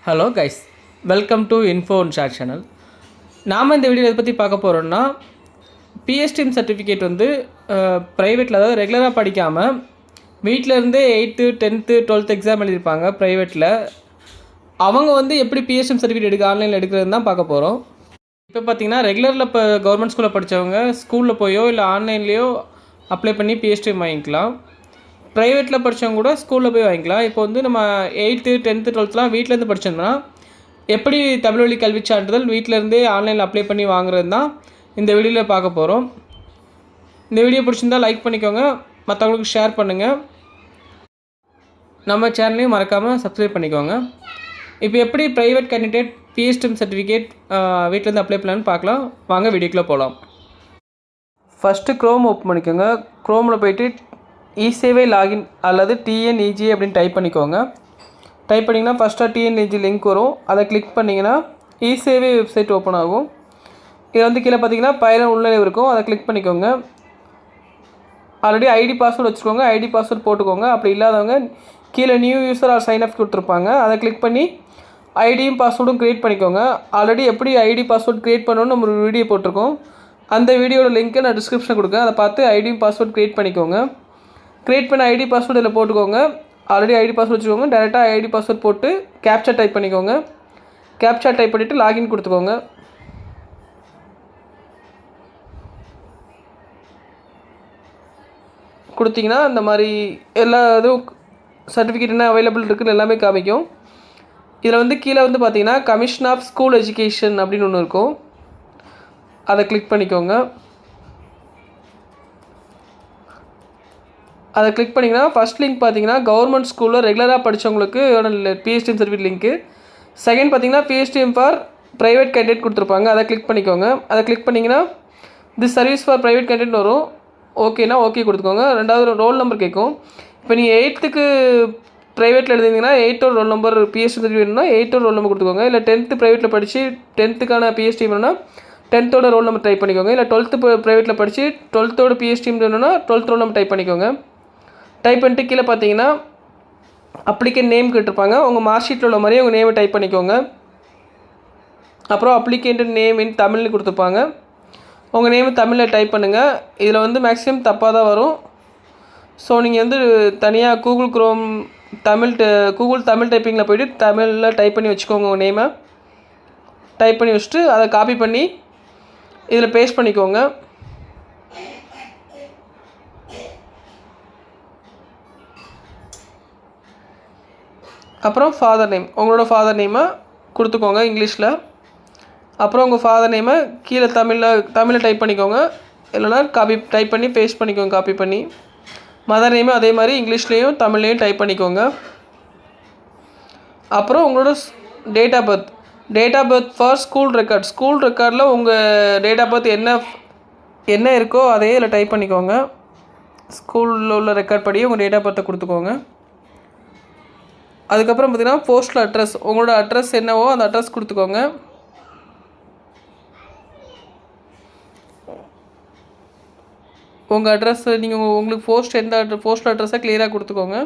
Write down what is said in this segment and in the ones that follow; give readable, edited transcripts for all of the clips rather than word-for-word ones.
Hello guys, welcome to info and share channel. நாம் இந்த video எதை பற்றி பார்க்க போகிறோன்னா, பிஎஸ்டிஎம் சர்டிஃபிகேட் வந்து ப்ரைவேட்டில், அதாவது ரெகுலராக படிக்காமல் வீட்டிலேருந்தே 8th 10th 12th எக்ஸாம் எழுதியிருப்பாங்க ப்ரைவேட்டில். அவங்க வந்து எப்படி பிஎஸ்டிஎம் சர்டிஃபிகேட் ஆன்லைனில் எடுக்கிறதுன்னு தான் பார்க்க போகிறோம். இப்போ பார்த்தீங்கன்னா ரெகுலரில் இப்போ கவர்மெண்ட் ஸ்கூலில் படித்தவங்க ஸ்கூலில் போயோ இல்லை ஆன்லைன்லேயோ அப்ளை பண்ணி பிஎஸ்டிஎம் வாங்கிக்கலாம். ப்ரைவேட்டில் படித்தவங்க கூட ஸ்கூலில் போய் வாங்கிக்கலாம். இப்போ வந்து நம்ம 8th 10th 12thலாம் வீட்டிலேருந்து படித்தோம்னா எப்படி தமிழ் வழி கல்வி சான்றிதழ் வீட்டிலேருந்தே ஆன்லைனில் அப்ளை பண்ணி வாங்குறது தான் இந்த வீடியோவில் பார்க்க போகிறோம். இந்த வீடியோ பிடிச்சிருந்தால் லைக் பண்ணிக்கோங்க, மற்றவங்களுக்கு ஷேர் பண்ணுங்கள், நம்ம சேனலையும் மறக்காமல் சப்ஸ்கிரைப் பண்ணிக்கோங்க. இப்போ எப்படி ப்ரைவேட் கேண்டிடேட் பிஎஸ்டிஎம் சர்டிஃபிகேட் வீட்டிலேருந்து அப்ளை பண்ணலான்னு பார்க்கலாம். வாங்க வீடியோக்குள்ளே போகலாம். ஃபஸ்ட்டு க்ரோம் ஓப்பன் பண்ணிக்கோங்க. க்ரோமில் போய்ட்டு இசேவை லாகின் அல்லது டிஎன்இஜி அப்படின்னு டைப் பண்ணிக்கோங்க. டைப் பண்ணிங்கன்னா ஃபஸ்ட்டாக டிஎன்இஜி லிங்க் வரும். அதை கிளிக் பண்ணிங்கன்னா இசேவை வெப்சைட் ஓப்பன் ஆகும். இது வந்து கீழே பார்த்தீங்கன்னா பயனர் உள்நுழைவு இருக்கும், அதை கிளிக் பண்ணிக்கோங்க. ஆல்ரெடி ஐடி பாஸ்வேர்டு வச்சுக்கோங்க, ஐடி பாஸ்வேர்டு போட்டுக்கோங்க. அப்படி இல்லாதவங்க கீழே new user or sign up கொடுத்துருப்பாங்க, அதை கிளிக் பண்ணி ஐடியும் பாஸ்வேர்டும் க்ரியேட் பண்ணிக்கோங்க. ஆல்ரெடி எப்படி ஐடி பாஸ்வேர்டு க்ரியேட் பண்ணணும்னு நம்ம ஒரு வீடியோ போட்டிருக்கோம். அந்த வீடியோட லிங்க்கை நான் டிஸ்கிரிப்ஷனில் கொடுக்கேன், அதை பார்த்து ஐடியும் பாஸ்வேர்டு க்ரியேட் பண்ணிக்கோங்க. க்ரியேட் பண்ண ஐடி பாஸ்வேர்டு இதில் போட்டுக்கோங்க. ஆல்ரெடி ஐடி பாஸ்வேர்டு வச்சுக்கோங்க. டேரெக்டாக ஐடி பாஸ்வேர்டு போட்டு கேப்சா டைப் பண்ணிக்கோங்க. கேப்சா டைப் பண்ணிவிட்டு லாகின் கொடுத்துக்கோங்க. கொடுத்தீங்கன்னா இந்த மாதிரி எல்லா இதுவும் சர்டிஃபிகேட் என்ன அவைலபிள் இருக்குதுன்னு எல்லாமே காமிக்கும். இதில் வந்து கீழே வந்து பார்த்தீங்கன்னா கமிஷன் ஆஃப் ஸ்கூல் எஜுகேஷன் அப்படின்னு ஒன்று இருக்கும், அதை கிளிக் பண்ணிக்கோங்க. அதை கிளிக் பண்ணிங்கன்னா ஃபஸ்ட் லிங்க் பார்த்தீங்கன்னா கவர்மெண்ட் ஸ்கூலில் ரெகுலராக படித்தவங்களுக்கு பிஎஸ்டிஎம் சர்டிஃபிகேட் லிங்க்கு. செகண்ட் பார்த்தீங்கன்னா பிஎஸ்டிஎம் ஃபார் ப்ரைவேட் கேண்டிடேட் கொடுத்துருப்பாங்க, அதை கிளிக் பண்ணிக்கோங்க. அதை கிளிக் பண்ணிங்கன்னா this service for private candidate வரும். ஓகேனா ஓகே கொடுத்துக்கோங்க. ரெண்டாவது ரோல் நம்பர் கேட்கும். இப்போ நீங்கள் 8th ப்ரைவேட்டில் எழுதிங்கன்னா 8th roll number PSTM certificate வேணும்னா 8th ரோல் நம்பர் கொடுத்துக்கோங்க. இல்லை 10th ப்ரைவேட்டில் படித்து 10th பிஎஸ்டிஎம் வேணும்னா 10th ரோல் நம்பர் டைப் பண்ணிக்கோங்க. இல்லை 12th ப்ரைவேட்டில் படித்து 12th பிஎஸ்டிஎம் வேணும்னா 12th ரோல் நம்பர் டைப் பண்ணிக்கோங்க. டைப் பண்ணிட்டு கீழே பார்த்தீங்கன்னா அப்ளிகேட் நேம் கேட்டிருப்பாங்க. உங்கள் மார்க் ஷீட்டில் உள்ள மாதிரியே உங்கள் நேமை டைப் பண்ணிக்கோங்க. அப்புறம் அப்ளிகேண்ட் நேம் இன் தமிழ்னு கொடுத்துருப்பாங்க. உங்கள் நேம் தமிழில் டைப் பண்ணுங்கள். இதில் வந்து மேக்ஸிமம் தப்பாக தான் வரும். ஸோ நீங்கள் வந்து தனியாக கூகுள் தமிழ் டைப்பிங்கில் போய்ட்டு தமிழில் டைப் பண்ணி வச்சுக்கோங்க. உங்கள் நேமை டைப் பண்ணி வச்சுட்டு அதை காப்பி பண்ணி இதில் பேஸ்ட் பண்ணிக்கோங்க. அப்புறம் ஃபாதர் நேம், உங்களோட ஃபாதர் நேமை கொடுத்துக்கோங்க இங்கிலீஷில். அப்புறம் உங்கள் ஃபாதர் நேமை கீழே தமிழில் டைப் பண்ணிக்கோங்க. இல்லைனா டைப் பண்ணி பேஸ்ட் பண்ணிக்கோங்க காப்பி பண்ணி. மதர் நேமை அதே மாதிரி இங்கிலீஷ்லேயும் தமிழ்லேயும் டைப் பண்ணிக்கோங்க. அப்புறம் உங்களோட date of birth for school ரெக்கார்டில் உங்கள் டேட் ஆஃப் பர்த் என்ன இருக்கோ அதையே இதில் டைப் பண்ணிக்கோங்க. ஸ்கூலில் உள்ள ரெக்கார்ட் படியே உங்கள் டேட் ஆஃப் பர்த்தை கொடுத்துக்கோங்க. அதுக்கப்புறம் பார்த்திங்கன்னா போஸ்டல் அட்ரஸ், உங்களோட அட்ரஸ் என்னவோ அந்த அட்ரஸ் கொடுத்துக்கோங்க. உங்கள் அட்ரஸ் நீங்கள் உங்களுக்கு போஸ்டல் அட்ரஸை கிளியராக கொடுத்துக்கோங்க.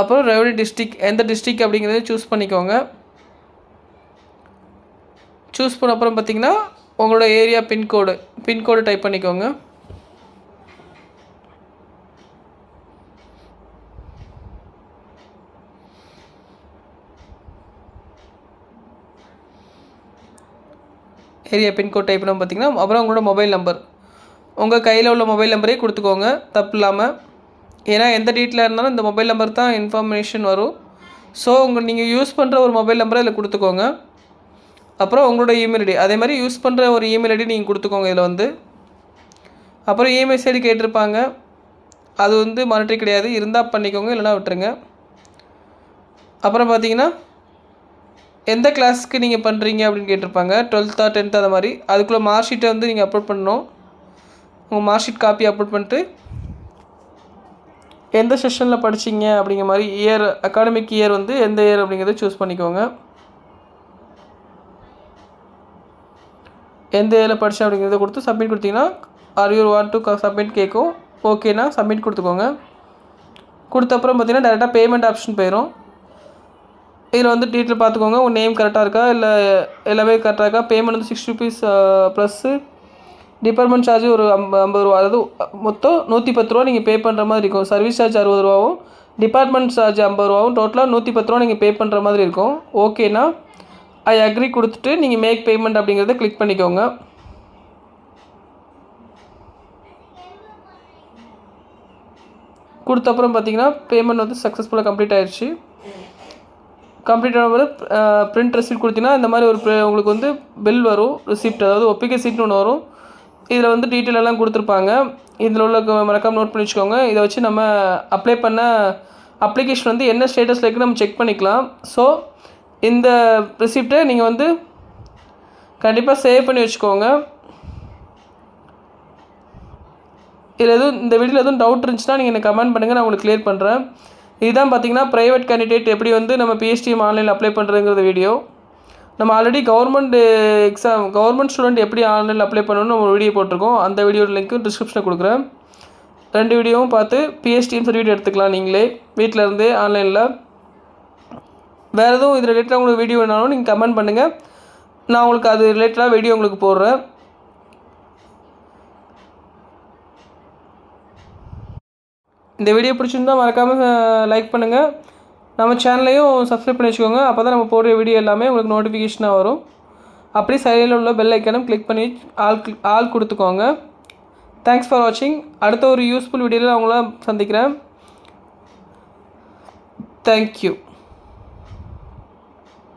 அப்புறம் ரெவன்யூ டிஸ்ட்ரிக்ட், எந்த டிஸ்ட்ரிக்ட் அப்படிங்கிறத சூஸ் பண்ணிக்கோங்க. சூஸ் பண்ண அப்புறம் பார்த்திங்கன்னா உங்களோட ஏரியா பின்கோடு டைப் பண்ணிக்கோங்க. ஏரியா பின்கோட் டைப் பண்ண பார்த்திங்கன்னா அப்புறம் உங்களோட மொபைல் நம்பர், உங்கள் கையில் உள்ள மொபைல் நம்பரே கொடுத்துக்கோங்க தப்பு இல்லாமல். ஏன்னா எந்த டீட்டெயிலாக இருந்தாலும் இந்த மொபைல் நம்பர் தான் இன்ஃபர்மேஷன் வரும். ஸோ நீங்கள் யூஸ் பண்ணுற ஒரு மொபைல் நம்பரை இதில் கொடுத்துக்கோங்க. அப்புறம் உங்களோட இமெயில் ஐடி, அதே மாதிரி யூஸ் பண்ணுற ஒரு இமெயில் ஐடி நீங்கள் கொடுத்துக்கோங்க இதில் வந்து. அப்புறம் இமெயில் ஐடி கேட்டிருப்பாங்க, அது வந்து மானிட்டரி கிடையாது, இருந்தால் பண்ணிக்கோங்க, இல்லைனா விட்டுருங்க. அப்புறம் பார்த்தீங்கன்னா எந்த கிளாஸ்க்கு நீங்கள் பண்ணுறீங்க அப்படின்னு கேட்டிருப்பாங்க, 12th 10th அந்த மாதிரி. அதுக்குள்ளே மார்க் ஷீட்டை வந்து நீங்கள் அப்லோட் பண்ணணும். உங்கள் மார்க் ஷீட் காப்பி அப்லோட் பண்ணிட்டு எந்த செஷனில் படிச்சிங்க அப்படிங்கிற மாதிரி அகாடமிக் இயர் வந்து எந்த இயர் அப்படிங்கிறத சூஸ் பண்ணிக்கோங்க. எந்த இயரில் படித்தேன் அப்படிங்கிறத கொடுத்து சப்மிட் கொடுத்தீங்கன்னா are you want to submit கேட்கும். ஓகேனா சப்மிட் கொடுத்துக்கோங்க. கொடுத்த அப்புறம் பார்த்தீங்கன்னா டேரெக்டாக பேமெண்ட் ஆப்ஷன் போயிடும். இதில் வந்து டீட்டெயில் பார்த்துக்கோங்க. உங்கள் நேம் கரெக்டாக இருக்கா, இல்லை எல்லாமே கரெக்டாக இருக்கா. பேமெண்ட் வந்து ₹60 ப்ளஸ்ஸு டிபார்ட்மெண்ட் சார்ஜ் ஒரு 50 ரூபா. அதாவது மொத்தம் ₹110 நீங்கள் பே பண்ணுற மாதிரி இருக்கும். சர்வீஸ் சார்ஜ் ₹60 டிபார்ட்மெண்ட் சார்ஜ் ₹50 டோட்டலாக ₹110 நீங்கள் பே பண்ணுற மாதிரி இருக்கும். ஓகேனா ஐ அக்ரி கொடுத்துட்டு நீங்கள் மேக் பேமெண்ட் அப்படிங்கிறத கிளிக் பண்ணிக்கோங்க. கொடுத்த அப்புறம் பார்த்தீங்கன்னா பேமெண்ட் வந்து சக்ஸஸ்ஃபுல்லாக கம்ப்ளீட் ஆயிடுச்சு. கம்ப்ளீட் ஆன பிறகு பிரிண்ட் ரெசிப்ட் கொடுத்தீங்கன்னா இந்த மாதிரி ஒரு உங்களுக்கு வந்து பில் வரும், ரிசிப்ட், அதாவது ஒப்பிக்கை சீட்னு ஒன்று வரும். இதில் வந்து டீட்டெயில் எல்லாம் கொடுத்துருப்பாங்க. இதில் உள்ள மறக்காம நோட் பண்ணி வச்சுக்கோங்க. இதை வச்சு நம்ம அப்ளை பண்ண அப்ளிகேஷன் வந்து என்ன ஸ்டேட்டஸில் இருக்குன்னு நம்ம செக் பண்ணிக்கலாம். ஸோ இந்த ரிசிப்டை நீங்கள் வந்து கண்டிப்பாக சேவ் பண்ணி வச்சுக்கோங்க. இதில் எதுவும் இந்த வீடியோவில் எதுவும் டவுட் இருந்துச்சுன்னா நீங்கள் எனக்கு கமெண்ட் பண்ணுங்கள், நான் உங்களுக்கு கிளியர் பண்ணுறேன். இதுதான் பார்த்தீங்கன்னா ப்ரைவேட் கேண்டிடேட் எப்படி வந்து நம்ம பிஎஸ்டிஎம் ஆன்லைனில் அப்ளை பண்ணுறதுங்கிறது வீடியோ. நம்ம ஆல்ரெடி கவர்மெண்ட் ஸ்டூடெண்ட் எப்படி ஆன்லைனில் அப்ளை பண்ணணும்னு நம்ம வீடியோ போட்டிருக்கோம். அந்த வீடியோ லிங்க்கும் டிஸ்கிரிப்ஷனில் கொடுக்குறேன். 2 வீடியோவும் பார்த்து பிஎஸ்டிஎம் சர்டிஃபிகேட் எடுத்துக்கலாம் நீங்களே வீட்டில் இருந்தே ஆன்லைனில். வேறு எதுவும் இது ரிலேட்டடாக உங்களுக்கு வீடியோ வேணாலும் நீங்கள் கமெண்ட் பண்ணுங்கள், நான் உங்களுக்கு அது ரிலேட்டடாக வீடியோ உங்களுக்கு போடுறேன். இந்த வீடியோ பிடிச்சிருந்தால் மறக்காமல் லைக் பண்ணுங்கள். நம்ம சேனலையும் சப்ஸ்கிரைப் பண்ணி வச்சுக்கோங்க. அப்போ தான் நம்ம போடுற வீடியோ எல்லாமே உங்களுக்கு நோட்டிஃபிகேஷனாக வரும். அப்படியே சைடில் உள்ள பெல் ஐக்கானும் கிளிக் பண்ணி ஆல் கொடுத்துக்கோங்க. தேங்க்ஸ் ஃபார் வாட்சிங். அடுத்த ஒரு யூஸ்ஃபுல் வீடியோவில் அவங்கள சந்திக்கிறேன். தேங்க்யூ.